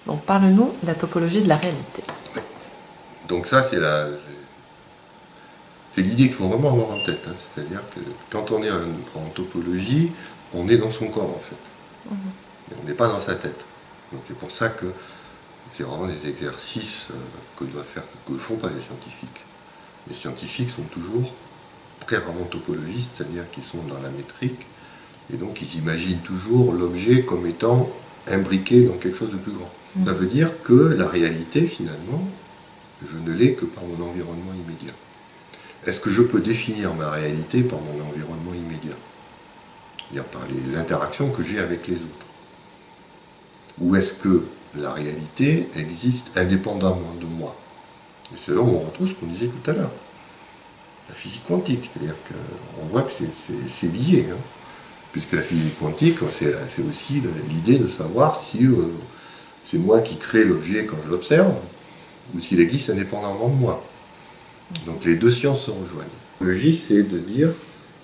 Donc parle-nous de la topologie de la réalité. Donc ça, c'est l'idée qu'il faut vraiment avoir en tête. Hein. C'est-à-dire que quand on est en topologie, on est dans son corps en fait. Et on n'est pas dans sa tête. Donc c'est pour ça que c'est vraiment des exercices que ne font pas les scientifiques. Les scientifiques sont toujours très rarement topologistes, c'est-à-dire qu'ils sont dans la métrique, et donc ils imaginent toujours l'objet comme étant imbriqué dans quelque chose de plus grand. Ça veut dire que la réalité, finalement, je ne l'ai que par mon environnement immédiat. Est-ce que je peux définir ma réalité par mon environnement immédiat? C'est-à-dire par les interactions que j'ai avec les autres? Ou est-ce que la réalité existe indépendamment de moi? Et c'est là où on retrouve ce qu'on disait tout à l'heure. La physique quantique, c'est-à-dire qu'on voit que c'est lié. Hein. Puisque la physique quantique, c'est aussi l'idée de savoir si c'est moi qui crée l'objet quand je l'observe, ou s'il existe indépendamment de moi. Donc les deux sciences se rejoignent. La logique, c'est de dire,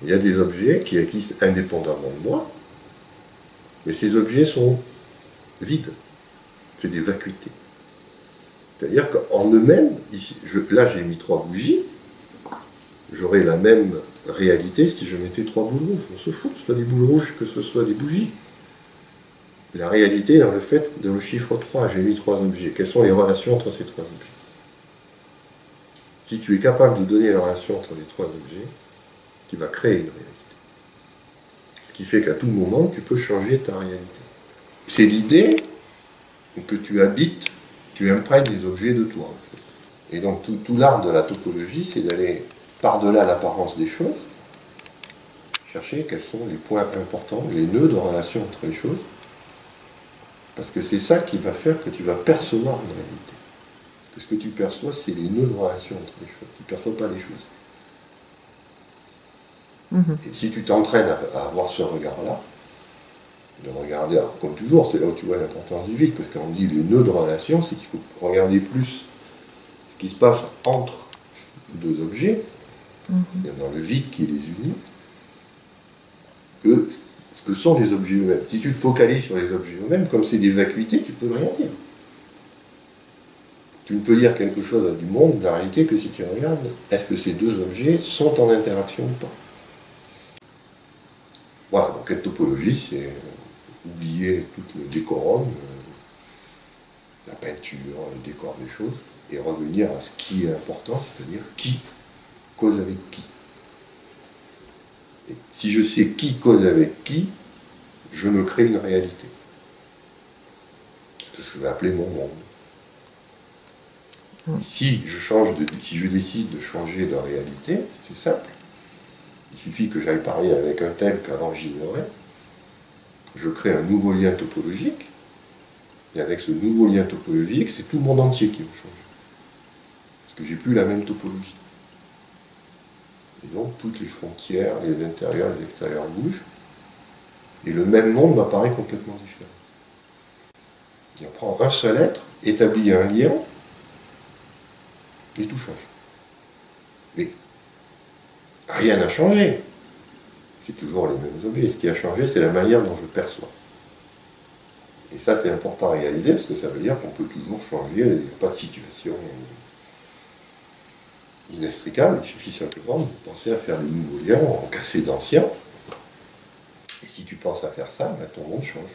il y a des objets qui existent indépendamment de moi, mais ces objets sont vides. C'est des vacuités. C'est-à-dire qu'en eux-mêmes, là j'ai mis 3 bougies, j'aurais la même réalité si je mettais 3 boules rouges. On se fout que ce soit des boules rouges, que ce soit des bougies. La réalité est dans le fait, dans le chiffre 3, j'ai mis 3 objets. Quelles sont les relations entre ces 3 objets? Si tu es capable de donner la relation entre les 3 objets, tu vas créer une réalité. Ce qui fait qu'à tout moment, tu peux changer ta réalité. C'est l'idée que tu habites, tu imprègnes les objets de toi. En fait. Et donc tout l'art de la topologie, c'est d'aller par-delà l'apparence des choses, chercher quels sont les points importants, les nœuds de relation entre les choses, parce que c'est ça qui va faire que tu vas percevoir une réalité. Parce que ce que tu perçois, c'est les nœuds de relation entre les choses. Tu ne perçois pas les choses. Et si tu t'entraînes à avoir ce regard-là, de regarder, alors comme toujours, c'est là où tu vois l'importance du vide, parce qu'on dit les nœuds de relation, c'est qu'il faut regarder plus ce qui se passe entre deux objets, dans le vide qui les unit, que ce que sont les objets eux-mêmes. Si tu te focalises sur les objets eux-mêmes, comme c'est des vacuités, tu ne peux rien dire. Tu ne peux dire quelque chose du monde, de la réalité, que si tu regardes, est-ce que ces deux objets sont en interaction ou pas? Voilà, donc être topologiste, c'est oublier tout le décorum, la peinture, le décor des choses, et revenir à ce qui est important, c'est-à-dire qui cause avec qui. Et si je sais qui cause avec qui, je me crée une réalité. C'est ce que je vais appeler mon monde. Et si je décide de changer de réalité, c'est simple. Il suffit que j'aille parler avec un tel qu'avant j'ignorais. Je crée un nouveau lien topologique. Et avec ce nouveau lien topologique, c'est tout le monde entier qui va changer. Parce que j'ai plus la même topologie. Et donc toutes les frontières, les intérieurs, les extérieurs bougent. Et le même monde m'apparaît complètement différent. Et on prend un seul être, établit un lien, et tout change. Mais rien n'a changé. C'est toujours les mêmes objets. Ce qui a changé, c'est la manière dont je perçois. Et ça, c'est important à réaliser, parce que ça veut dire qu'on peut toujours changer. Il n'y a pas de situation inextricable. Il suffit simplement de penser à faire des nouveaux liens, en casser d'anciens. Et si tu penses à faire ça, ben, ton monde change.